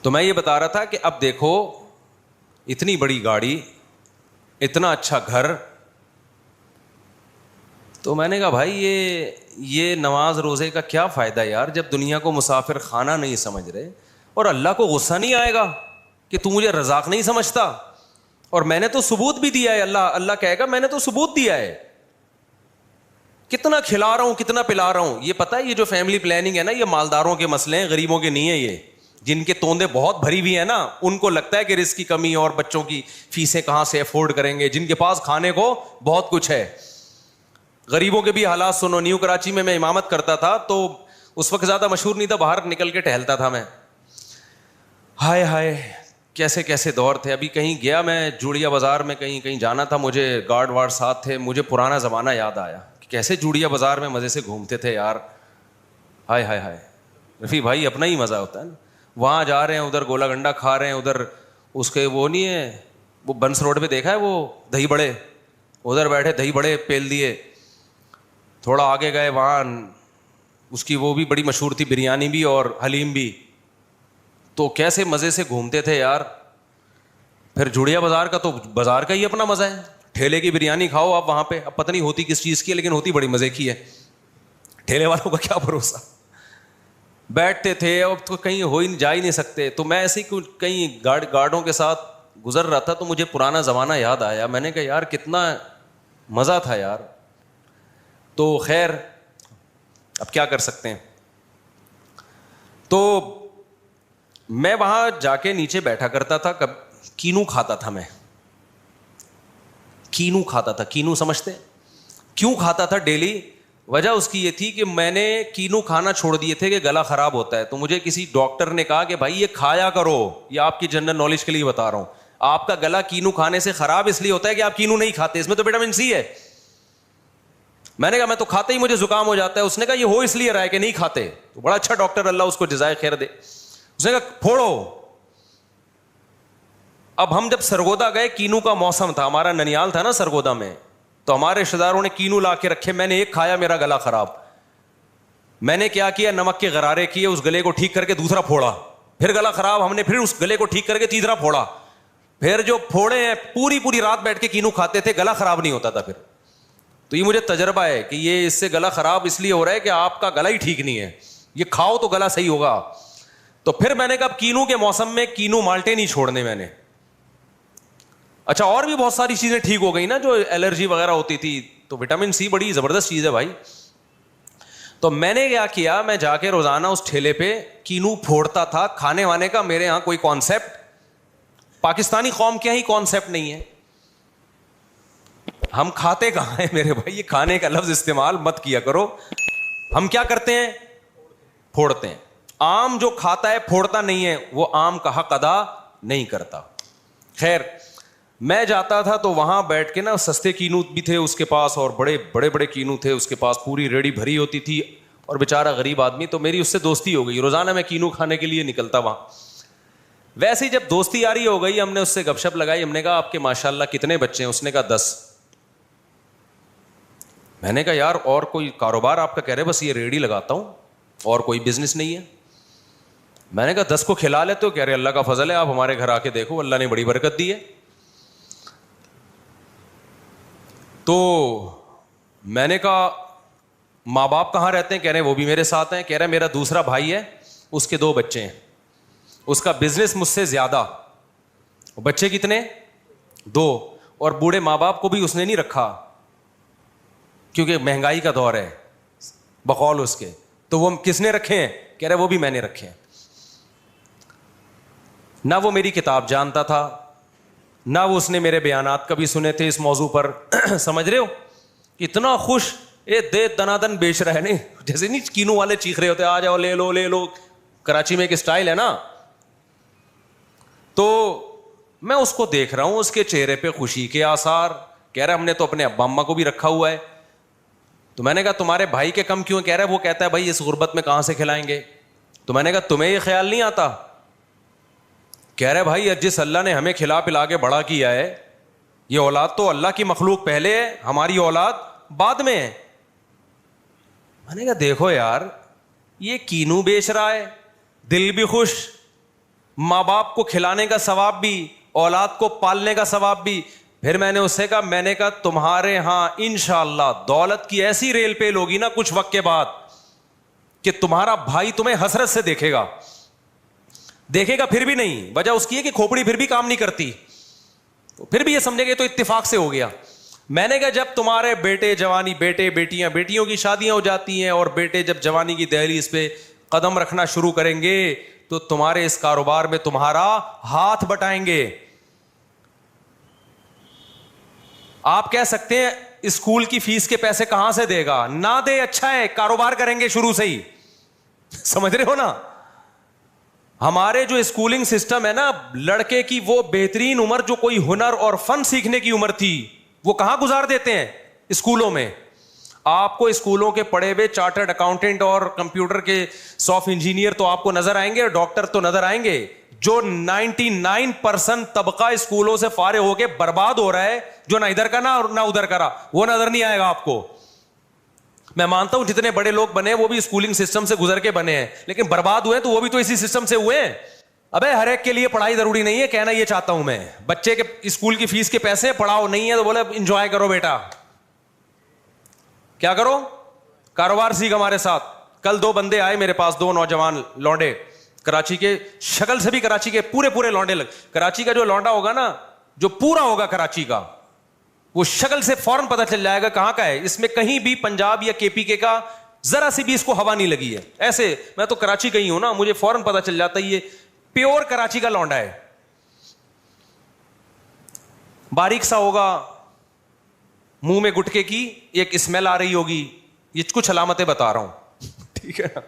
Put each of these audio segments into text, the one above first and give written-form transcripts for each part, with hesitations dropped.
تو میں یہ بتا رہا تھا کہ اب دیکھو اتنی بڑی گاڑی, اتنا اچھا گھر, تو میں نے کہا بھائی یہ نماز روزے کا کیا فائدہ یار, جب دنیا کو مسافر خانہ نہیں سمجھ رہے, اور اللہ کو غصہ نہیں آئے گا کہ تو مجھے رزاق نہیں سمجھتا, اور میں نے تو ثبوت بھی دیا ہے, اللہ کہے گا میں نے تو ثبوت دیا ہے, کتنا کھلا رہا ہوں کتنا پلا رہا ہوں. یہ پتہ ہے یہ جو فیملی پلاننگ ہے نا, یہ مالداروں کے مسئلے ہیں, غریبوں کے نہیں ہے. یہ جن کے توندے بہت بھری ہوئی ہیں نا, ان کو لگتا ہے کہ رزق کی کمی اور بچوں کی فیسیں کہاں سے افورڈ کریں گے, جن کے پاس کھانے کو بہت کچھ ہے. غریبوں کے بھی حالات سنو. نیو کراچی میں امامت کرتا تھا, تو اس وقت زیادہ مشہور نہیں تھا, باہر نکل کے ٹہلتا تھا میں. ہائے ہائے کیسے کیسے دور تھے. ابھی کہیں گیا میں جوڑیا بازار میں, کہیں جانا تھا مجھے, گارڈ وارڈ ساتھ تھے, مجھے پرانا زمانہ یاد آیا کہ کیسے جوڑیا بازار میں مزے سے گھومتے تھے یار. ہائے ہائے ہائے رفیع بھائی, اپنا ہی مزہ ہوتا ہے نا. وہاں جا رہے ہیں, ادھر گولا گنڈا کھا رہے ہیں, ادھر اس کے وہ نہیں ہے, وہ بنس روڈ پہ دیکھا ہے وہ دہی بڑے, ادھر بیٹھے دہی بڑے پیل دیے. تھوڑا آگے گئے, وہاں اس کی وہ بھی بڑی مشہور تھی, بریانی بھی اور حلیم بھی. تو کیسے مزے سے گھومتے تھے یار. پھر جوڑیا بازار کا تو بازار کا ہی اپنا مزہ ہے, ٹھیلے کی بریانی کھاؤ آپ وہاں پہ. اب پتہ نہیں ہوتی کس چیز کی ہے, لیکن ہوتی بڑی مزے کی ہے. ٹھیلے والوں کا کیا بھروسہ, بیٹھتے تھے. اب تو کہیں جا ہی نہیں سکتے. تو میں ایسے ہی کہیں گارڈوں کے ساتھ گزر رہا تھا, تو مجھے پرانا زمانہ یاد آیا. میں نے کہا یار کتنا مزہ تھا یار. تو خیر اب کیا کر سکتے ہیں. تو میں وہاں جا کے نیچے بیٹھا کرتا تھا, کینو کھاتا تھا. میں کینو کھاتا تھا. کینو سمجھتے کیوں کھاتا تھا ڈیلی؟ وجہ اس کی یہ تھی کہ میں نے کینو کھانا چھوڑ دیے تھے کہ گلا خراب ہوتا ہے. تو مجھے کسی ڈاکٹر نے کہا کہ بھائی یہ کھایا کرو, یہ آپ کی جنرل نالج کے لیے بتا رہا ہوں, آپ کا گلا کینو کھانے سے خراب اس لیے ہوتا ہے کہ آپ کینو نہیں کھاتے, اس میں تو وٹامن سی ہے. میں نے کہا میں تو کھاتے ہی مجھے زکام ہو جاتا ہے. اس نے کہا یہ ہو اس لیے رہا ہے کہ نہیں کھاتے. تو بڑا اچھا ڈاکٹر, اللہ اس کو جزائے خیر دے, اس نے کہا پھوڑو. اب ہم جب سرگودا گئے, کینو کا موسم تھا, ہمارا ننیال تھا نا سرگودا میں, تو ہمارے رشتے داروں نے کینو لا کے رکھے. میں نے ایک کھایا, میرا گلا خراب. میں نے کیا کیا, نمک کے غرارے کیے, اس گلے کو ٹھیک کر کے دوسرا پھوڑا, پھر گلا خراب. ہم نے پھر اس گلے کو ٹھیک کر کے تیسرا پھوڑا. پھر جو پھوڑے ہیں پوری رات بیٹھ کے کینو کھاتے تھے, گلا خراب نہیں ہوتا تھا پھر. تو یہ مجھے تجربہ ہے کہ یہ اس سے گلا خراب اس لیے ہو رہا ہے کہ آپ کا گلا ہی ٹھیک نہیں ہے, یہ کھاؤ تو گلا صحیح ہوگا. تو پھر میں نے کہا کینو کے موسم میں کینو مالٹے نہیں چھوڑنے میں نے. اچھا اور بھی بہت ساری چیزیں ٹھیک ہو گئی نا, جو الرجی وغیرہ ہوتی تھی. تو وٹامن سی بڑی زبردست چیز ہے بھائی. تو میں نے کیا کیا, میں جا کے روزانہ اس ٹھیلے پہ کینو پھوڑتا تھا. کھانے وانے کا میرے یہاں کوئی کانسیپٹ, پاکستانی قوم کے یہاں ہی کانسیپٹ نہیں ہے. ہم کھاتے کہاں ہیں میرے بھائی, یہ کھانے کا لفظ استعمال مت کیا کرو. ہم کیا کرتے ہیں, پھوڑتے ہیں. آم جو کھاتا ہے پھوڑتا نہیں ہے, وہ آم کا حق ادا نہیں کرتا. خیر میں جاتا تھا تو وہاں بیٹھ کے نا, سستے کینو بھی تھے اس کے پاس اور بڑے کینو تھے اس کے پاس, پوری ریڑھی بھری ہوتی تھی, اور بیچارہ غریب آدمی. تو میری اس سے دوستی ہو گئی, روزانہ میں کینو کھانے کے لیے نکلتا وہاں. ویسے ہی جب دوستی یاری ہو گئی, ہم نے اس سے گپ شپ لگائی. ہم نے کہا آپ کے ماشاءاللہ کتنے بچے ہیں؟ اس نے کہا 10. میں نے کہا یار اور کوئی کاروبار آپ کا؟ کہہ رہے بس یہ ریڑھی لگاتا ہوں اور کوئی بزنس نہیں ہے. میں نے کہا 10 کو کھلا لیتے ہو؟ کہہ رہے اللہ کا فضل ہے, آپ ہمارے گھر آ کے دیکھو, اللہ نے بڑی برکت دی ہے. تو میں نے کہا ماں باپ کہاں رہتے ہیں؟ کہہ رہے وہ بھی میرے ساتھ ہیں. کہہ رہے میرا دوسرا بھائی ہے, اس کے 2 بچے ہیں, اس کا بزنس مجھ سے زیادہ. بچے کتنے؟ 2. اور بوڑھے ماں باپ کو بھی اس نے نہیں رکھا کیونکہ مہنگائی کا دور ہے بقول اس کے. تو وہ کس نے رکھے ہیں؟ کہہ رہے وہ بھی میں نے رکھے ہیں. نہ وہ میری کتاب جانتا تھا, نہ وہ اس نے میرے بیانات کبھی سنے تھے اس موضوع پر. سمجھ رہے ہو اتنا خوش, دے دنادن بیچ رہا ہے, نہیں جیسے نہیں کینو والے چیخ رہے ہوتے آ جاؤ لے لو لے لو, کراچی میں ایک اسٹائل ہے نا. تو میں اس کو دیکھ رہا ہوں, اس کے چہرے پہ خوشی کے آثار. کہہ رہا ہم نے تو اپنے ابا اماں کو بھی رکھا ہوا ہے. تو میں نے کہا تمہارے بھائی کے کم کیوں؟ کہہ رہا ہے وہ کہتا ہے بھائی اس غربت میں کہاں سے کھلائیں گے. تو میں نے کہا تمہیں یہ خیال نہیں آتا؟ کہہ رہے بھائی جس اللہ نے ہمیں کھلا پلا کے بڑا کیا ہے, یہ اولاد تو اللہ کی مخلوق پہلے ہے, ہماری اولاد بعد میں ہے. میں نے کہا دیکھو یار یہ کینو بیچ رہا ہے, دل بھی خوش, ماں باپ کو کھلانے کا ثواب بھی, اولاد کو پالنے کا ثواب بھی. پھر میں نے اس سے کہا, میں نے کہا تمہارے ہاں انشاءاللہ دولت کی ایسی ریل پیل ہوگی نا کچھ وقت کے بعد کہ تمہارا بھائی تمہیں حسرت سے دیکھے گا پھر بھی نہیں. وجہ اس کی ہے کہ کھوپڑی پھر بھی کام نہیں کرتی, تو پھر بھی یہ سمجھے گے تو اتفاق سے ہو گیا. میں نے کہا جب تمہارے بیٹے جوانی, بیٹے بیٹیاں, بیٹیوں کی شادیاں ہو جاتی ہیں اور بیٹے جب جوانی کی دہلیز پہ قدم رکھنا شروع کریں گے تو تمہارے اس کاروبار میں تمہارا ہاتھ بٹائیں گے. آپ کہہ سکتے ہیں اسکول کی فیس کے پیسے کہاں سے دے گا, نہ دے, اچھا ہے, کاروبار کریں گے شروع سے ہی. سمجھ رہے ہو نا, ہمارے جو اسکولنگ سسٹم ہے نا, لڑکے کی وہ بہترین عمر جو کوئی ہنر اور فن سیکھنے کی عمر تھی وہ کہاں گزار دیتے ہیں, اسکولوں میں. آپ کو اسکولوں کے پڑھے ہوئے چارٹرڈ اکاؤنٹنٹ اور کمپیوٹر کے سافٹ انجینئر تو آپ کو نظر آئیں گے, ڈاکٹر تو نظر آئیں گے. جو 99% طبقہ اسکولوں سے فارغ ہو کے برباد ہو رہا ہے, جو نہ ادھر کا نہ ادھر کا رہا, وہ نظر نہیں آئے گا آپ کو. میں مانتا ہوں جتنے بڑے لوگ بنے وہ بھی اسکولنگ سسٹم سے گزر کے بنے ہیں, لیکن برباد ہوئے تو وہ بھی تو اسی سسٹم سے ہوئے ہیں. ابے ہر ایک کے لیے پڑھائی ضروری نہیں ہے, کہنا یہ چاہتا ہوں میں, بچے کے اسکول کی فیس کے پیسے پڑھاؤ, نہیں ہے تو بولے انجوائے کرو بیٹا. کیا کرو, کاروبار سیکھ ہمارے ساتھ. کل 2 بندے آئے میرے پاس, 2 نوجوان لونڈے کراچی کے, شکل سے بھی کراچی کے پورے لونڈے کراچی کا جو لونڈا ہوگا نا, جو پورا ہوگا کراچی کا, وہ شکل سے فوراً پتہ چل جائے گا کہاں کا ہے. اس میں کہیں بھی پنجاب یا کے پی کے کا ذرا سی بھی اس کو ہوا نہیں لگی ہے. ایسے میں تو کراچی کا ہی ہوں نا, مجھے فوراً پتہ چل جاتا ہے یہ پیور کراچی کا لونڈا ہے. باریک سا ہوگا, منہ میں گٹکے کی ایک اسمیل آ رہی ہوگی, یہ کچھ علامتیں بتا رہا ہوں, ٹھیک ہے نا.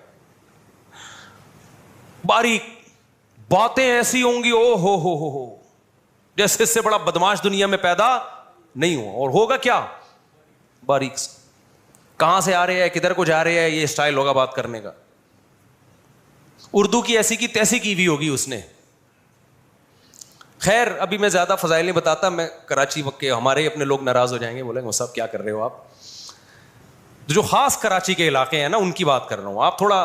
باریک, باتیں ایسی ہوں گی او ہو جیسے اس سے بڑا بدماش دنیا میں پیدا نہیں ہوا. اور ہوگا کیا, باریک. کہاں سے آ رہے ہیں, کدھر کو جا رہے ہیں, یہ اسٹائل ہوگا بات کرنے کا. اردو کی ایسی کی تیسی کی ہوئی ہوگی اس نے. خیر ابھی میں زیادہ فضائل نہیں بتاتا, میں کراچی وقت کے ہمارے اپنے لوگ ناراض ہو جائیں گے, بولیں گے صاحب کیا کر رہے ہو آپ. جو خاص کراچی کے علاقے ہیں نا ان کی بات کر رہا ہوں. آپ تھوڑا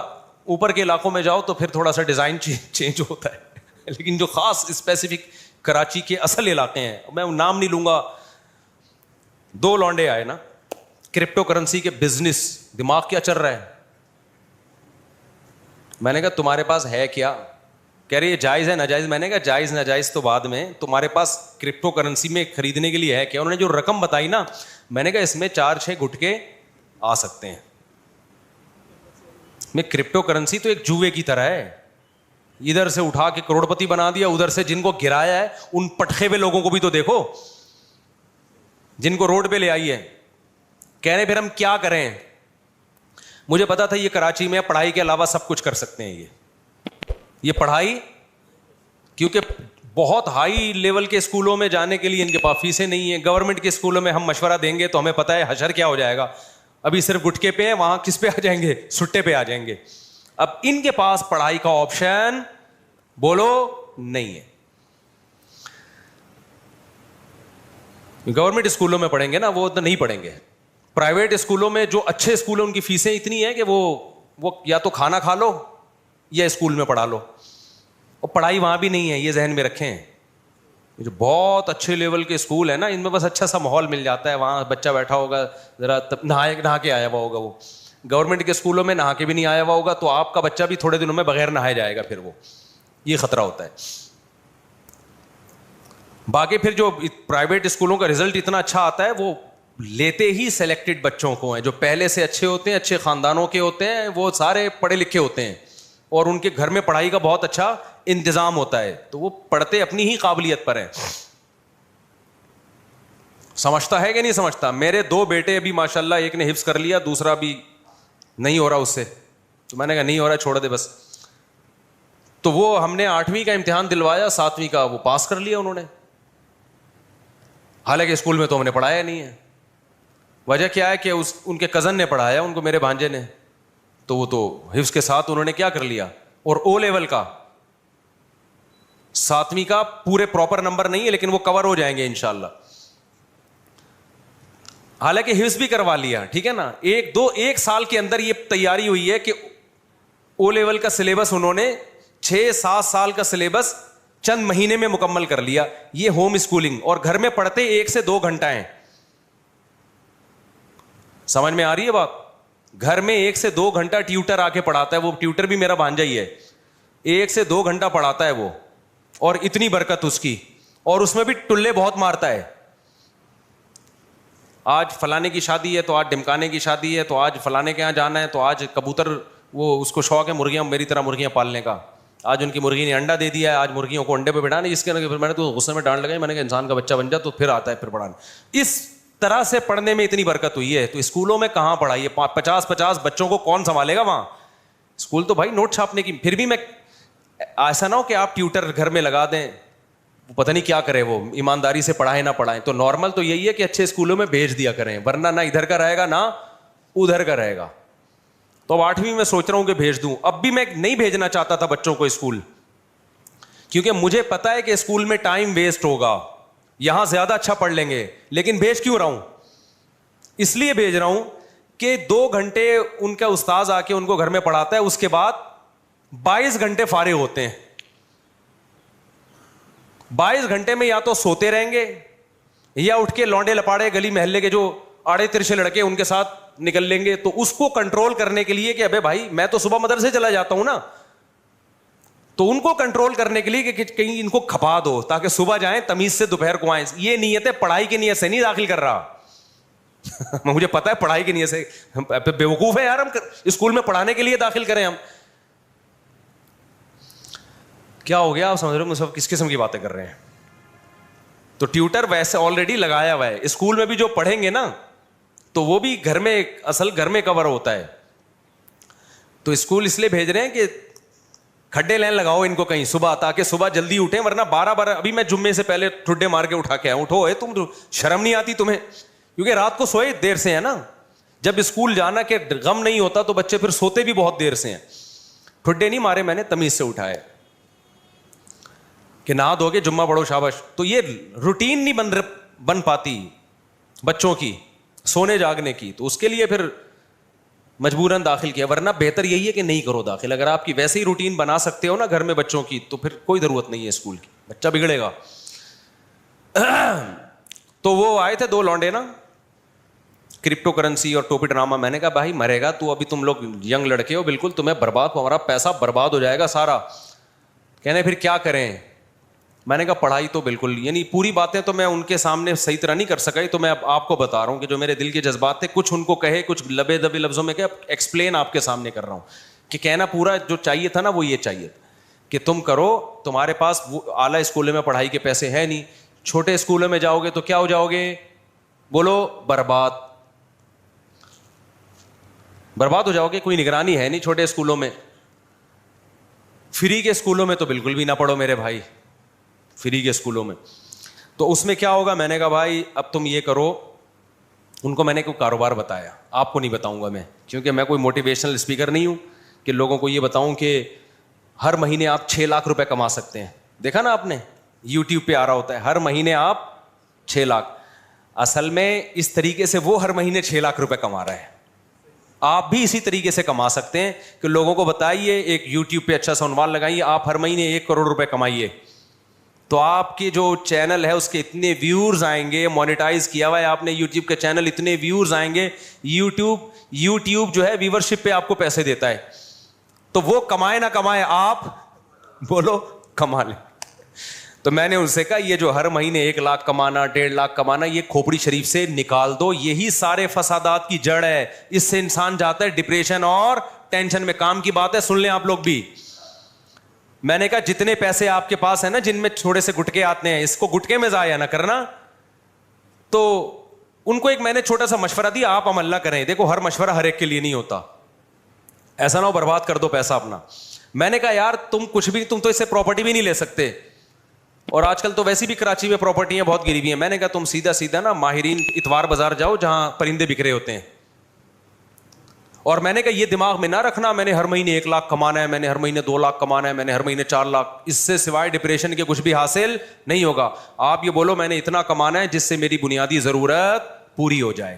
اوپر کے علاقوں میں جاؤ تو پھر تھوڑا سا ڈیزائن چینج ہوتا ہے, لیکن جو خاص اسپیسیفک کراچی کے اصل علاقے ہیں, میں نام نہیں لوں گا. 2 لونڈے آئے نا, کرپٹو کرنسی کے بزنس, دماغ کیا چل رہا ہے. میں نے کہا تمہارے پاس ہے کیا, کہہ رہے یہ جائز ہے ناجائز. میں نے کہا جائز ناجائز تو بعد میں, تمہارے پاس کرپٹو کرنسی میں خریدنے کے لیے ہے کیا. انہوں نے جو رقم بتائی نا, میں نے کہا اس میں 4-6 گٹکے آ سکتے ہیں. میں کرپٹو کرنسی تو ایک جوئے کی طرح ہے, ادھر سے اٹھا کے کروڑپتی بنا دیا, ادھر سے جن کو گرایا ہے ان پٹخے ہوئے لوگوں کو بھی تو دیکھو, جن کو روڈ پہ لے آئی ہے. کہہ رہے پھر ہم کیا کریں. مجھے پتا تھا یہ کراچی میں پڑھائی کے علاوہ سب کچھ کر سکتے ہیں. یہ پڑھائی, کیونکہ بہت ہائی لیول کے اسکولوں میں جانے کے لیے ان کے پاس فیسیں نہیں ہیں. گورنمنٹ کے اسکولوں میں ہم مشورہ دیں گے تو ہمیں پتا ہے حشر کیا ہو جائے گا. ابھی صرف گٹکے پہ ہیں, وہاں کس پہ آ جائیں گے, سٹے پہ آ جائیں گے. اب ان کے پاس پڑھائی کا آپشن بولو نہیں ہے. گورنمنٹ اسکولوں میں پڑھیں گے نا, وہ تو نہیں پڑھیں گے. پرائیویٹ اسکولوں میں جو اچھے اسکول ہیں ان کی فیسیں اتنی ہیں کہ وہ یا تو کھانا کھا لو یا اسکول میں پڑھا لو, اور پڑھائی وہاں بھی نہیں ہے, یہ ذہن میں رکھیں. جو بہت اچھے لیول کے اسکول ہے نا, ان میں بس اچھا سا ماحول مل جاتا ہے, وہاں بچہ بیٹھا ہوگا ذرا نہا کے آیا ہوا ہوگا. وہ گورنمنٹ کے اسکولوں میں نہا کے بھی نہیں آیا ہوا ہوگا تو آپ کا بچہ بھی تھوڑے دنوں میں بغیر نہائے جائے گا, پھر وہ یہ خطرہ ہوتا ہے. باقی پھر جو پرائیویٹ اسکولوں کا رزلٹ اتنا اچھا آتا ہے, وہ لیتے ہی سلیکٹڈ بچوں کو ہیں جو پہلے سے اچھے ہوتے ہیں, اچھے خاندانوں کے ہوتے ہیں, وہ سارے پڑھے لکھے ہوتے ہیں اور ان کے گھر میں پڑھائی کا بہت اچھا انتظام ہوتا ہے, تو وہ پڑھتے اپنی ہی قابلیت پر ہیں. سمجھتا ہے کہ نہیں سمجھتا. میرے 2 بیٹے ابھی ماشاءاللہ, ایک نے حفظ کر لیا, دوسرا بھی نہیں ہو رہا اس سے, تو میں نے کہا نہیں ہو رہا چھوڑ دے بس. تو وہ ہم نے 8ویں کا امتحان دلوایا, 7ویں کا وہ پاس کر لیا انہوں نے, حالانکہ اسکول میں تو ہم نے پڑھایا نہیں ہے. وجہ کیا ہے کہ ان کے کزن نے پڑھایا ان کو, میرے بھانجے نے, تو وہ تو حفظ کے ساتھ انہوں نے کیا کر لیا. اور او لیول کا 7ویں کا پورے پراپر نمبر نہیں ہے لیکن وہ کور ہو جائیں گے انشاءاللہ, حالانکہ حفظ بھی کروا لیا, ٹھیک ہے نا. 1 سال کے اندر یہ تیاری ہوئی ہے کہ او لیول کا سلیبس انہوں نے 6-7 سال کا سلیبس چند مہینے میں مکمل کر لیا. یہ ہوم اسکولنگ. اور گھر میں پڑھتے 1 سے 2 گھنٹہ ہیں. سمجھ میں آ رہی ہے بات؟ گھر میں 1 سے 2 گھنٹہ ٹیوٹر آ کے پڑھاتا ہے. وہ ٹیوٹر بھی میرا بھانجا ہی ہے. 1 سے 2 گھنٹہ پڑھاتا ہے وہ, اور اتنی برکت اس کی, اور اس میں بھی ٹلے بہت مارتا ہے. آج فلانے کی شادی ہے تو آج ڈمکانے کی شادی ہے تو آج فلانے کے یہاں جانا ہے تو آج کبوتر, وہ اس کو شوق ہے مرغیاں, میری طرح مرغیاں پالنے کا. آج ان کی مرغی نے انڈا دے دیا ہے, آج مرغیوں کو انڈے پہ بٹھانا. جس کے پھر میں نے تو غصے میں ڈانٹ لگائی, میں نے کہا انسان کا بچہ بن جا تو پھر آتا ہے پھر پڑھانا. اس طرح سے پڑھنے میں اتنی برکت ہوئی ہے. تو اسکولوں میں کہاں پڑھائی ہے؟ 50 بچوں کو کون سنبھالے گا وہاں؟ اسکول تو بھائی نوٹ چھاپنے کی. پھر بھی میں ایسا نہ ہو کہ آپ ٹیوٹر گھر میں لگا دیں, پتہ نہیں کیا کرے وہ, ایمانداری سے پڑھائیں نہ پڑھائیں. تو نارمل تو یہی ہے کہ اچھے اسکولوں میں بھیج دیا کریں, ورنہ نہ ادھر کا رہے گا نہ ادھر کا رہے گا. تو اب 8ویں میں سوچ رہا ہوں کہ بھیج دوں. اب بھی میں نہیں بھیجنا چاہتا تھا بچوں کو اسکول, کیونکہ مجھے پتا ہے کہ اسکول میں ٹائم ویسٹ ہوگا, یہاں زیادہ اچھا پڑھ لیں گے. لیکن بھیج کیوں رہا ہوں؟ اس لیے بھیج رہا ہوں کہ 2 گھنٹے ان کا استاذ آ کے ان کو گھر میں پڑھاتا ہے, اس کے بعد 22 گھنٹے فارغ ہوتے ہیں. 22 گھنٹے میں یا تو سوتے رہیں گے یا اٹھ کے لونڈے لپاڑے گلی محلے کے جو آڑے ترچے لڑکے ان کے ساتھ نکل لیں گے. تو اس کو کنٹرول کرنے کے لیے کہ ابے بھائی میں تو صبح مدرسے چلا جاتا ہوں نا, تو ان کو کنٹرول کرنے کے لیے کہ کہیں ان کو کھپا دو تاکہ صبح جائیں تمیز سے دوپہر کو آئیں. یہ نیت ہے, پڑھائی کی نیت سے نہیں داخل کر رہا. مجھے پتا ہے پڑھائی کی نیت سے بیوقوف ہے یار, ہم اسکول میں پڑھانے کے لیے داخل کریں. ہم کیا ہو گیا آپ سمجھ رہے ہو, سب کس قسم کی باتیں کر رہے ہیں. تو ٹیوٹر ویسے آلریڈی لگایا ہوا ہے. اسکول میں بھی جو پڑھیں گے نا تو وہ بھی گھر میں, اصل گھر میں کور ہوتا ہے. تو اسکول اس لیے بھیج رہے ہیں کہ کھڈے لین لگاؤ ان کو کہیں صبح, تاکہ صبح جلدی اٹھیں, ورنہ 12 ابھی میں جمعے سے پہلے ٹھڈے مار کے اٹھا کے آیا. اٹھو ہے تم, شرم نہیں آتی تمہیں؟ کیونکہ رات کو سوئے دیر سے ہے نا. جب اسکول جانا کہ غم نہیں ہوتا تو بچے پھر سوتے بھی بہت دیر سے ہیں. ٹھڈے نہیں مارے میں نے, تمیز سے اٹھائے کہ نہا دھو کے جمعہ پڑھو شاباش. تو یہ روٹین نہیں بن پاتی بچوں کی سونے جاگنے کی, تو اس کے لیے پھر مجبوراً داخل کیا. ورنہ بہتر یہی ہے کہ نہیں کرو داخل. اگر آپ کی ویسے ہی روٹین بنا سکتے ہو نا گھر میں بچوں کی, تو پھر کوئی ضرورت نہیں ہے اسکول کی, بچہ بگڑے گا. تو وہ آئے تھے 2 لونڈے نا, کرپٹو کرنسی اور ٹوپی ڈرامہ. میں نے کہا بھائی مرے گا تو, ابھی تم لوگ ینگ لڑکے ہو, بالکل تمہیں برباد, ہمارا پیسہ برباد ہو جائے گا سارا. کہنے پھر کیا کریں؟ میں نے کہا پڑھائی تو بالکل, یعنی پوری باتیں تو میں ان کے سامنے صحیح طرح نہیں کر سکا, تو میں آپ کو بتا رہا ہوں کہ جو میرے دل کے جذبات تھے, کچھ ان کو کہے, کچھ لبے دبے لفظوں میں کہ ایکسپلین آپ کے سامنے کر رہا ہوں. کہ کہنا پورا جو چاہیے تھا نا وہ یہ چاہیے تھا کہ تم کرو, تمہارے پاس وہ اعلیٰ اسکولوں میں پڑھائی کے پیسے ہیں نہیں, چھوٹے اسکولوں میں جاؤ گے تو کیا ہو جاؤ گے؟ بولو برباد, برباد ہو جاؤ گے. کوئی نگرانی ہے نہیں چھوٹے اسکولوں میں. فری کے اسکولوں میں تو بالکل بھی نہ پڑھو میرے بھائی, فری کے اسکولوں میں. تو اس میں کیا ہوگا؟ میں نے کہا بھائی اب تم یہ کرو. ان کو میں نے کوئی کاروبار بتایا, آپ کو نہیں بتاؤں گا میں, کیونکہ میں کوئی موٹیویشنل اسپیکر نہیں ہوں کہ لوگوں کو یہ بتاؤں کہ ہر مہینے آپ 6 لاکھ روپے کما سکتے ہیں. دیکھا نا آپ نے, یوٹیوب پہ آ رہا ہوتا ہے ہر مہینے آپ 6 لاکھ. اصل میں اس طریقے سے وہ ہر مہینے 6 لاکھ روپے کما رہا ہے. آپ بھی اسی طریقے سے کما سکتے ہیں کہ لوگوں کو بتائیے, ایک یوٹیوب پہ اچھا سا عنوان لگائیے, آپ ہر مہینے 1 کروڑ روپے کمائیے. تو آپ کے جو چینل ہے اس کے اتنے ویورز آئیں گے, مانیٹائز کیا ہوا ہے آپ نے یوٹیوب کے چینل, اتنے ویورز آئیں گے. یوٹیوب جو ہے ویورشپ پہ آپ کو پیسے دیتا ہے. تو وہ کمائے نہ کمائے, آپ بولو کما لیں. تو میں نے ان سے کہا یہ جو ہر مہینے 1 لاکھ کمانا, 1.5 لاکھ کمانا, یہ کھوپڑی شریف سے نکال دو. یہی سارے فسادات کی جڑ ہے. اس سے انسان جاتا ہے ڈپریشن اور ٹینشن میں. کام کی بات ہے, سن لیں آپ لوگ بھی. میں نے کہا جتنے پیسے آپ کے پاس ہیں نا, جن میں تھوڑے سے گٹکے آتے ہیں, اس کو گٹکے میں ضائع نہ کرنا. تو ان کو ایک میں نے چھوٹا سا مشورہ دیا, آپ عمل نہ کریں. دیکھو ہر مشورہ ہر ایک کے لیے نہیں ہوتا, ایسا نہ ہو برباد کر دو پیسہ اپنا. میں نے کہا یار تم کچھ بھی, تم تو اس سے پراپرٹی بھی نہیں لے سکتے, اور آج کل تو ویسی بھی کراچی میں پراپرٹیاں بہت گری ہوئی ہیں. میں نے کہا تم سیدھا نا ماہرین اتوار بازار جاؤ جہاں پرندے بکھرے ہوتے ہیں. اور میں نے کہا یہ دماغ میں نہ رکھنا میں نے ہر مہینے 1 لاکھ کمانا ہے, میں نے ہر مہینے 2 لاکھ کمانا ہے, میں نے ہر مہینے 4 لاکھ. اس سے سوائے ڈپریشن کے کچھ بھی حاصل نہیں ہوگا. آپ یہ بولو میں نے اتنا کمانا ہے جس سے میری بنیادی ضرورت پوری ہو جائے.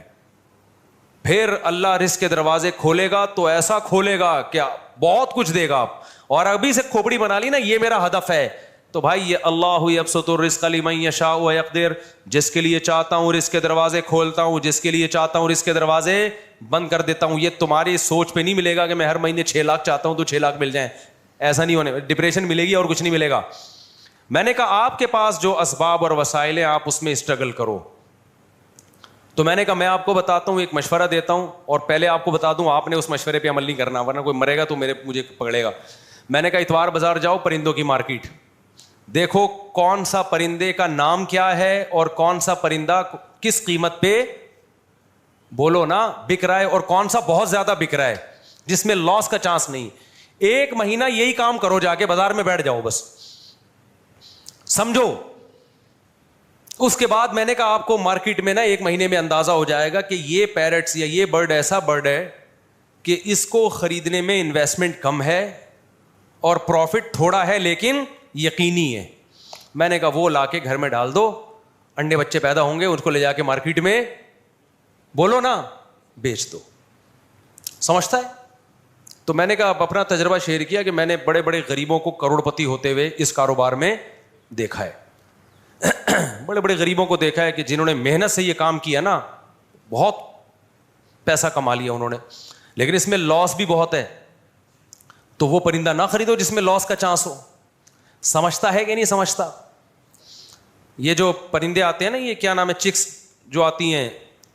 پھر اللہ رزق کے دروازے کھولے گا تو ایسا کھولے گا کہ بہت کچھ دے گا آپ. اور ابھی سے کھوپڑی بنا لی نا یہ میرا ہدف ہے, تو بھائی یہ اللہ یبسط الرزق لمن یشاء ویقدر, جس کے لیے چاہتا ہوں رزق کے دروازے کھولتا ہوں, جس کے لیے چاہتا ہوں رزق کے دروازے بند کر دیتا ہوں. یہ تمہاری سوچ پہ نہیں ملے گا کہ میں ہر مہینے 6 لاکھ چاہتا ہوں تو 6 لاکھ مل جائیں, ایسا نہیں ہونے, ڈپریشن ملے گی اور کچھ نہیں ملے گا. میں نے کہا آپ کے پاس جو اسباب اور وسائل ہیں آپ اس میں اسٹرگل کرو. تو میں نے کہا میں آپ کو بتاتا ہوں, ایک مشورہ دیتا ہوں, اور پہلے آپ کو بتا دوں آپ نے اس مشورے پہ عمل نہیں کرنا ورنہ کوئی مرے گا تو مجھے پکڑے گا. میں نے کہا اتوار بازار جاؤ, پرندوں کی مارکیٹ دیکھو کون سا پرندے کا نام کیا ہے اور کون سا پرندہ کس قیمت پہ بولو نا بک رہا ہے, اور کون سا بہت زیادہ بک رہا ہے جس میں لاس کا چانس نہیں. 1 مہینہ یہی کام کرو, جا کے بازار میں بیٹھ جاؤ بس, سمجھو. اس کے بعد میں نے کہا آپ کو مارکیٹ میں نا 1 مہینے میں اندازہ ہو جائے گا کہ یہ پیرٹس یا یہ برڈ ایسا برڈ ہے کہ اس کو خریدنے میں انویسٹمنٹ کم ہے اور پروفٹ تھوڑا ہے لیکن یقینی ہے. میں نے کہا وہ لا کے گھر میں ڈال دو, انڈے بچے پیدا ہوں گے, اس کو لے جا کے مارکیٹ میں بولو نا بیچ دو. سمجھتا ہے؟ تو میں نے کہا اپنا تجربہ شیئر کیا کہ میں نے بڑے بڑے غریبوں کو کروڑ پتی ہوتے ہوئے اس کاروبار میں دیکھا ہے. بڑے بڑے غریبوں کو دیکھا ہے کہ جنہوں نے محنت سے یہ کام کیا نا بہت پیسہ کما لیا انہوں نے, لیکن اس میں لاس بھی بہت ہے. تو وہ پرندہ نہ خریدو جس میں لاس کا چانس ہو. سمجھتا ہے کہ نہیں سمجھتا؟ یہ جو پرندے آتے ہیں نا, یہ کیا نام ہے, چکس جو آتی ہیں,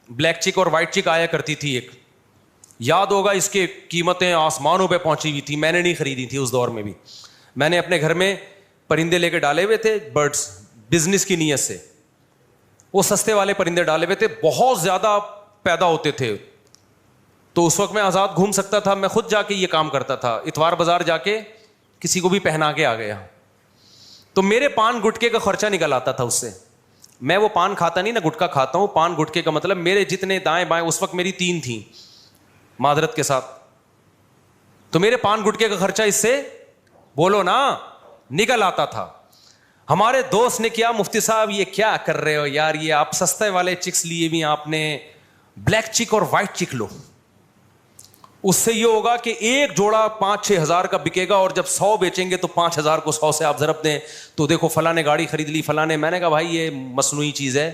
بلیک چک اور وائٹ چک آیا کرتی تھی ایک, یاد ہوگا اس کے قیمتیں آسمانوں پہ پہنچی ہوئی تھی. میں نے نہیں خریدی تھی اس دور میں بھی, میں نے اپنے گھر میں پرندے لے کے ڈالے ہوئے تھے برڈس, بزنس کی نیت سے. وہ سستے والے پرندے ڈالے ہوئے تھے, بہت زیادہ پیدا ہوتے تھے. تو اس وقت میں آزاد گھوم سکتا تھا, میں خود جا کے یہ کام کرتا تھا. اتوار بازار جا کے کسی کو بھی پہنا کے آ گیا. تو میرے پان گٹکے کا خرچہ نکل آتا تھا اس سے. میں وہ پان کھاتا نہیں نا, گٹکا کھاتا ہوں. پان گٹکے کا مطلب میرے جتنے دائیں بائیں, اس وقت میری 3 تھیں معذرت کے ساتھ, تو میرے پان گٹکے کا خرچہ اس سے بولو نا نکل آتا تھا. ہمارے دوست نے کیا, مفتی صاحب یہ کیا کر رہے ہو یار, یہ آپ سستے والے چکس لیے بھی آپ نے بلیک چک اور وائٹ چک لو. اس سے یہ ہوگا کہ ایک جوڑا 5-6 ہزار کا بکے گا, اور جب 100 بیچیں گے تو 5,000 کو 100 سے آپ ضرب دیں تو دیکھو فلاں نے گاڑی خرید لی فلاں نے. میں نے کہا بھائی یہ مصنوعی چیز ہے.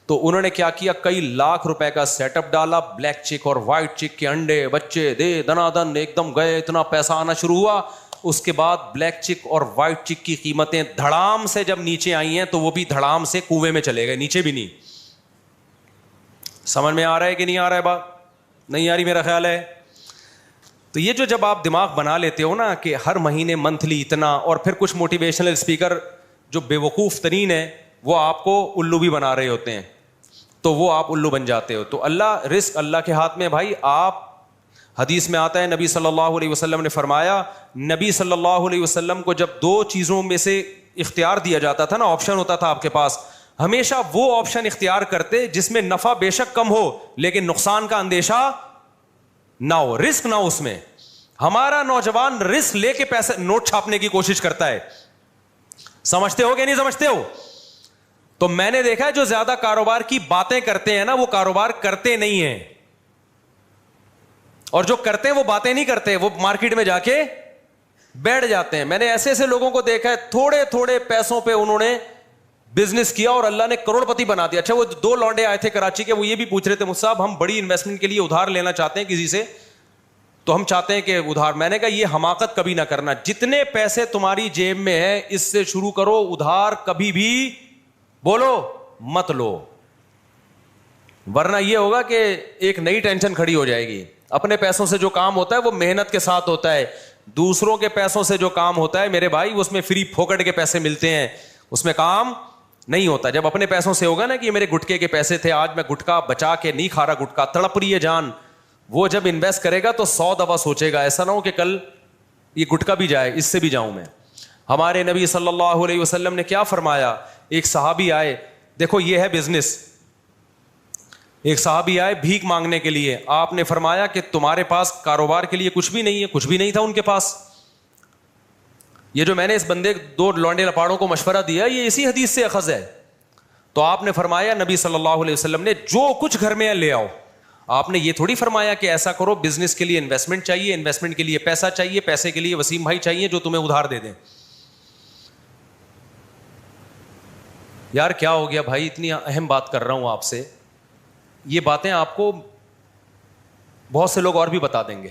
تو انہوں نے کیا کیا, کئی لاکھ روپے کا سیٹ اپ ڈالا, بلیک چک اور وائٹ چک کے انڈے بچے دے دنا دن ایک دم گئے, اتنا پیسہ آنا شروع ہوا. اس کے بعد بلیک چک اور وائٹ چک کی قیمتیں دھڑام سے جب نیچے آئی ہیں تو وہ بھی دھڑام سے کنویں میں چلے گئے, نیچے بھی نہیں. سمجھ میں آ رہا ہے کہ نہیں آ رہا ہے؟ بات نہیں آ رہی میرا خیال ہے. تو یہ جو جب آپ دماغ بنا لیتے ہو نا کہ ہر مہینے منتھلی اتنا, اور پھر کچھ موٹیویشنل اسپیکر جو بے وقوف ترین ہے وہ آپ کو الو بھی بنا رہے ہوتے ہیں, تو وہ آپ الو بن جاتے ہو. تو اللہ رزق اللہ کے ہاتھ میں بھائی. آپ حدیث میں آتا ہے نبی صلی اللہ علیہ وسلم نے فرمایا, نبی صلی اللہ علیہ وسلم کو جب 2 چیزوں میں سے اختیار دیا جاتا تھا نا, آپشن ہوتا تھا آپ کے پاس, ہمیشہ وہ آپشن اختیار کرتے جس میں نفع بے شک کم ہو لیکن نقصان کا اندیشہ نہ ہو, رسک نہ ہو اس میں. ہمارا نوجوان رسک لے کے پیسے نوٹ چھاپنے کی کوشش کرتا ہے. سمجھتے ہو کہ نہیں سمجھتے ہو؟ تو میں نے دیکھا ہے جو زیادہ کاروبار کی باتیں کرتے ہیں نا وہ کاروبار کرتے نہیں ہیں, اور جو کرتے ہیں وہ باتیں نہیں کرتے, وہ مارکیٹ میں جا کے بیٹھ جاتے ہیں. میں نے ایسے ایسے لوگوں کو دیکھا ہے تھوڑے تھوڑے پیسوں پہ انہوں نے بزنس کیا اور اللہ نے کروڑ پتی بنا دیا. اچھا وہ 2 لونڈے آئے تھے کراچی کے, وہ یہ بھی پوچھ رہے تھے مجھ صاحب ہم بڑی انویسٹمنٹ کے لیے ادھار لینا چاہتے ہیں کسی سے, تو ہم چاہتے ہیں کہ ادھار. میں نے کہا یہ حماقت کبھی نہ کرنا, جتنے پیسے تمہاری جیب میں ہے اس سے شروع کرو, ادھار کبھی بھی بولو مت لو, ورنہ یہ ہوگا کہ ایک نئی ٹینشن کھڑی ہو جائے گی. اپنے پیسوں سے جو کام ہوتا ہے وہ محنت کے ساتھ ہوتا ہے, دوسروں کے پیسوں سے جو کام ہوتا ہے میرے بھائی اس میں فری پھوکٹ کے پیسے ملتے ہیں, اس میں کام نہیں ہوتا. جب اپنے پیسوں سے ہوگا نا کہ میرے گٹکے کے پیسے تھے, آج میں گٹکا بچا کے نہیں کھا رہا, گٹکا تڑپ رہی ہے جان, وہ جب انویسٹ کرے گا تو 100 دفعہ سوچے گا, ایسا نہ ہو کہ کل یہ گٹکا بھی جائے اس سے بھی جاؤں میں. ہمارے نبی صلی اللہ علیہ وسلم نے کیا فرمایا, ایک صحابی آئے, دیکھو یہ ہے بزنس, ایک صحابی آئے بھیک مانگنے کے لیے, آپ نے فرمایا کہ تمہارے پاس کاروبار کے لیے کچھ بھی نہیں ہے, کچھ بھی نہیں تھا ان کے پاس. یہ جو میں نے اس بندے 2 لونڈے لپاڑوں کو مشورہ دیا یہ اسی حدیث سے اخذ ہے. تو آپ نے فرمایا نبی صلی اللہ علیہ وسلم نے جو کچھ گھر میں ہے لے آؤ, آپ نے یہ تھوڑی فرمایا کہ ایسا کرو بزنس کے لیے انویسٹمنٹ چاہیے, انویسٹمنٹ کے لیے پیسہ چاہیے, پیسے کے لیے وسیم بھائی چاہیے جو تمہیں ادھار دے دیں. یار کیا ہو گیا بھائی, اتنی اہم بات کر رہا ہوں آپ سے, یہ باتیں آپ کو بہت سے لوگ اور بھی بتا دیں گے.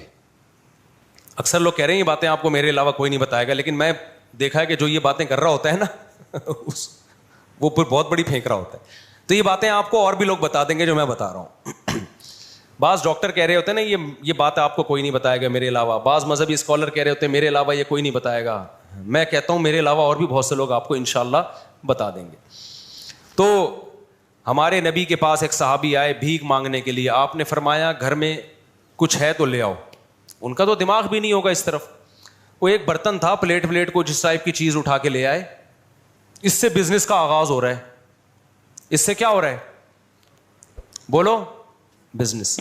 اکثر لوگ کہہ رہے ہیں یہ باتیں آپ کو میرے علاوہ کوئی نہیں بتائے گا, لیکن میں دیکھا ہے کہ جو یہ باتیں کر رہا ہوتا ہے نا وہ پھر بہت بڑی پھینک رہا ہوتا ہے. تو یہ باتیں آپ کو اور بھی لوگ بتا دیں گے جو میں بتا رہا ہوں. بعض ڈاکٹر کہہ رہے ہوتے ہیں نا یہ بات آپ کو کوئی نہیں بتائے گا میرے علاوہ, بعض مذہبی اسکالر کہہ رہے ہوتے ہیں میرے علاوہ یہ کوئی نہیں بتائے گا. میں کہتا ہوں میرے علاوہ اور بھی بہت سے لوگ آپ کو انشاءاللہ بتا دیں گے. تو ہمارے نبی کے پاس ایک صحابی آئے بھیک مانگنے کے لیے, آپ نے فرمایا گھر میں کچھ ہے تو لے آؤ. ان کا تو دماغ بھی نہیں ہوگا اس طرف, وہ ایک برتن تھا, پلیٹ کو جس ٹائپ کی چیز اٹھا کے لے آئے. اس سے بزنس کا آغاز ہو رہا ہے. اس سے کیا ہو رہا ہے بولو, بزنس.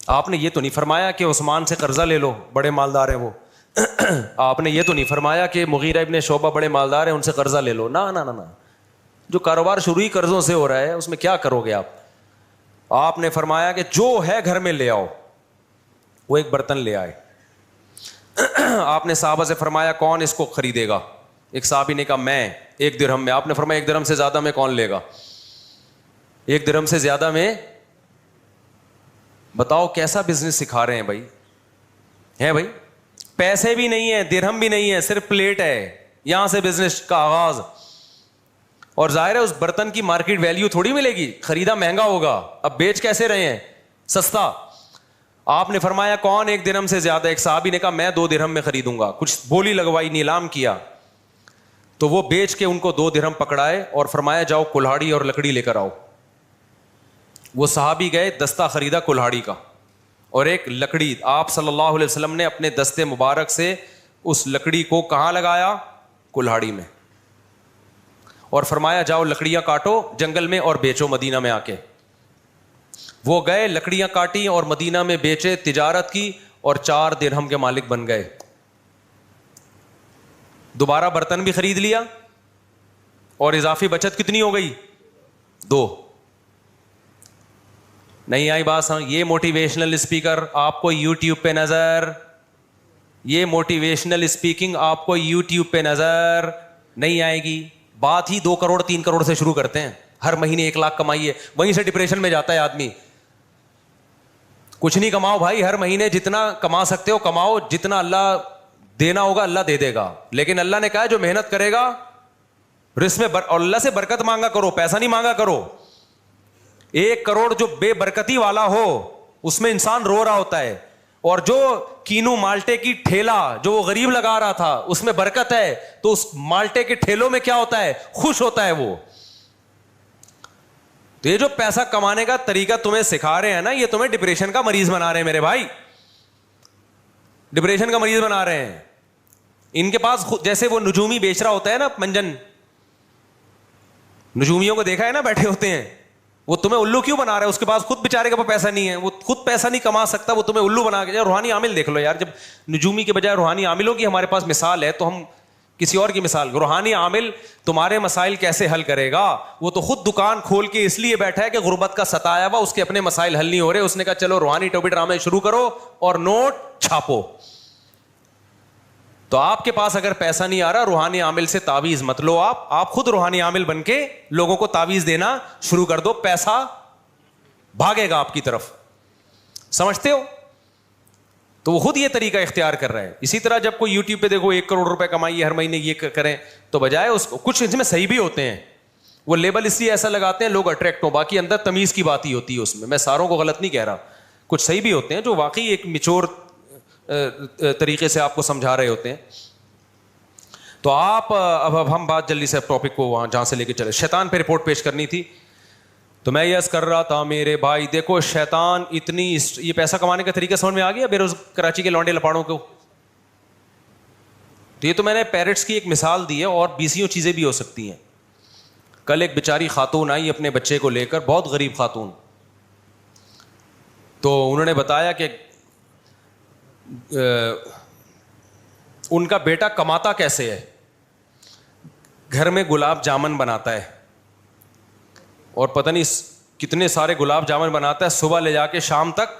آپ نے یہ تو نہیں فرمایا کہ عثمان سے قرضہ لے لو, بڑے مالدار ہیں وہ. آپ نے یہ تو نہیں فرمایا کہ مغیرہ ابن شعبہ بڑے مالدار ہیں ان سے قرضہ لے لو. نہ نہ نہ, جو کاروبار شروع ہی قرضوں سے ہو رہا ہے اس میں کیا کرو گے آپ. آپ نے فرمایا کہ جو ہے گھر میں لے آؤ. وہ ایک برتن لے آئے. آپ نے صحابہ سے فرمایا کون اس کو خریدے گا. ایک صحابی نے کہا میں, 1 درہم میں. آپ نے فرمایا 1 درہم سے زیادہ میں کون لے گا. 1 درہم سے زیادہ میں. بتاؤ کیسا بزنس سکھا رہے ہیں بھائی. ہے بھائی, پیسے بھی نہیں ہے, درہم بھی نہیں ہے, صرف پلیٹ ہے, یہاں سے بزنس کا آغاز. اور ظاہر ہے اس برتن کی مارکیٹ ویلیو تھوڑی ملے گی, خریدا مہنگا ہوگا, اب بیچ کیسے رہے ہیں سستا. آپ نے فرمایا کون 1 درہم سے زیادہ. ایک صحابی نے کہا میں 2 درہم میں خریدوں گا. کچھ بولی لگوائی, نیلام کیا, تو وہ بیچ کے ان کو 2 درہم پکڑائے اور فرمایا جاؤ کلہاڑی اور لکڑی لے کر آؤ. وہ صحابی گئے, دستہ خریدا کلہاڑی کا اور ایک لکڑی. آپ صلی اللہ علیہ وسلم نے اپنے دستے مبارک سے اس لکڑی کو کہاں لگایا, کلہاڑی میں, اور فرمایا جاؤ لکڑیاں کاٹو جنگل میں اور بیچو مدینہ میں آ کے. وہ گئے, لکڑیاں کاٹی اور مدینہ میں بیچے, تجارت کی اور 4 درہم کے مالک بن گئے. دوبارہ برتن بھی خرید لیا اور اضافی بچت کتنی ہو گئی, 2. نہیں آئی بات سمجھ. یہ موٹیویشنل اسپیکر آپ کو یوٹیوب پہ نظر, یہ موٹیویشنل اسپیکنگ آپ کو یوٹیوب پہ نظر نہیں آئے گی. بات ہی 2 کروڑ 3 کروڑ سے شروع کرتے ہیں, ہر مہینے 1 لاکھ کمائیے, وہیں سے ڈپریشن میں جاتا ہے آدمی. کچھ نہیں کماؤ بھائی, ہر مہینے جتنا کما سکتے ہو کماؤ, جتنا اللہ دینا ہوگا اللہ دے دے گا. لیکن اللہ نے کہا جو محنت کرے گا رزق میں اور اللہ سے برکت مانگا کرو, پیسہ نہیں مانگا کرو. 1 کروڑ جو بے برکتی والا ہو اس میں انسان رو رہا ہوتا ہے, اور جو کینو مالٹے کی ٹھیلا جو وہ غریب لگا رہا تھا اس میں برکت ہے, تو اس مالٹے کے ٹھیلوں میں کیا ہوتا ہے, خوش ہوتا ہے وہ. تو یہ جو پیسہ کمانے کا طریقہ تمہیں سکھا رہے ہیں نا, یہ تمہیں ڈپریشن کا مریض بنا رہے ہیں میرے بھائی, ڈپریشن کا مریض بنا رہے ہیں. ان کے پاس جیسے وہ نجومی بیچ رہا ہوتا ہے نا, منجن نجومیوں کو دیکھا ہے نا بیٹھے ہوتے ہیں, وہ تمہیں الو کیوں بنا رہا ہے, اس کے پاس خود بیچارے کے پاس پیسہ نہیں ہے, وہ خود پیسہ نہیں کما سکتا, وہ تمہیں الو بنا کے. روحانی عامل دیکھ لو یار, جب نجومی کے بجائے روحانی عاملوں کی ہمارے پاس مثال ہے تو ہم کسی اور کی مثال. روحانی عامل تمہارے مسائل کیسے حل کرے گا, وہ تو خود دکان کھول کے اس لیے بیٹھا ہے کہ غربت کا ستایا ہوا, اس کے اپنے مسائل حل نہیں ہو رہے, اس نے کہا چلو روحانی ٹوپی ڈرامے شروع کرو اور نوٹ چھاپو. تو آپ کے پاس اگر پیسہ نہیں آ رہا, روحانی عامل سے تعویذ مت لو, آپ خود روحانی عامل بن کے لوگوں کو تعویذ دینا شروع کر دو, پیسہ بھاگے گا آپ کی طرف. سمجھتے ہو؟ تو وہ خود یہ طریقہ اختیار کر رہا ہے. اسی طرح جب کوئی یوٹیوب پہ دیکھو 1 کروڑ روپے کمائیے ہر مہینے یہ کریں, تو بجائے اس کو کچھ اس میں صحیح بھی ہوتے ہیں, وہ لیبل اس لیے ایسا لگاتے ہیں لوگ اٹریکٹ ہوں, باقی اندر تمیز کی بات ہی ہوتی ہے اس میں. میں ساروں کو غلط نہیں کہہ رہا, کچھ صحیح بھی ہوتے ہیں جو واقعی ایک میچور طریقے سے آپ کو سمجھا رہے ہوتے ہیں. تو آپ اب ہم بات جلدی سے ٹاپک کو وہاں جہاں سے لے کے چلے, شیطان پہ رپورٹ پیش کرنی تھی. تو میں یہ عرض کر رہا تھا میرے بھائی, دیکھو شیطان اتنی, یہ پیسہ کمانے کا طریقہ سمجھ میں آ گیا کراچی کے لونڈے لپاڑوں کو. تو یہ تو میں نے پیرٹس کی ایک مثال دی ہے, اور 20 چیزیں بھی ہو سکتی ہیں. کل ایک بیچاری خاتون آئی اپنے بچے کو لے کر, بہت غریب خاتون. تو انہوں نے بتایا کہ ان کا بیٹا کماتا کیسے ہے, گھر میں گلاب جامن بناتا ہے, اور پتہ نہیں کتنے سارے گلاب جامن بناتا ہے, صبح لے جا کے شام تک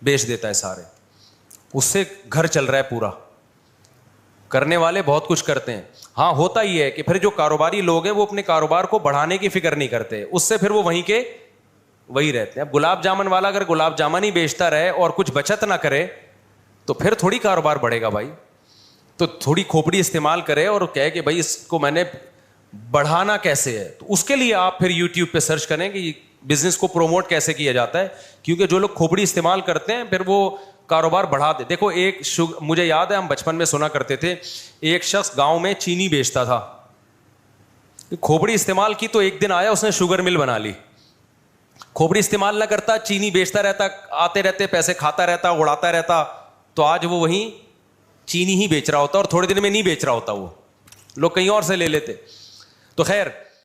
بیچ دیتا ہے سارے, اس سے گھر چل رہا ہے پورا. کرنے والے بہت کچھ کرتے ہیں. ہاں ہوتا ہی ہے کہ پھر جو کاروباری لوگ ہیں وہ اپنے کاروبار کو بڑھانے کی فکر نہیں کرتے, اس سے پھر وہ وہیں کے وہی رہتے ہیں. اب گلاب جامن والا اگر گلاب جامن ہی بیچتا رہے اور کچھ بچت نہ کرے تو پھر تھوڑی کاروبار بڑھے گا بھائی. تو تھوڑی کھوپڑی استعمال کرے اور کہے کہ بھائی اس کو میں نے بڑھانا کیسے ہے, تو اس کے لیے آپ پھر یوٹیوب پہ سرچ کریں کہ بزنس کو پروموٹ کیسے کیا جاتا ہے. کیونکہ جو لوگ کھوپڑی استعمال کرتے ہیں پھر وہ کاروبار بڑھا دے. دیکھو ایک مجھے یاد ہے, ہم بچپن میں سنا کرتے تھے, ایک شخص گاؤں میں چینی بیچتا تھا, کھوپڑی استعمال کی تو ایک دن آیا اس نے شوگر مل بنا لی. کھوپڑی استعمال نہ کرتا, چینی بیچتا رہتا, آتے رہتے پیسے کھاتا رہتا, اڑاتا رہتا, تو آج وہ وہیں چینی ہی بیچ رہا ہوتا اور تھوڑے دن میں نہیں بیچ رہا ہوتا, وہ لوگ کہیں اور سے لے لیتے. تو خیر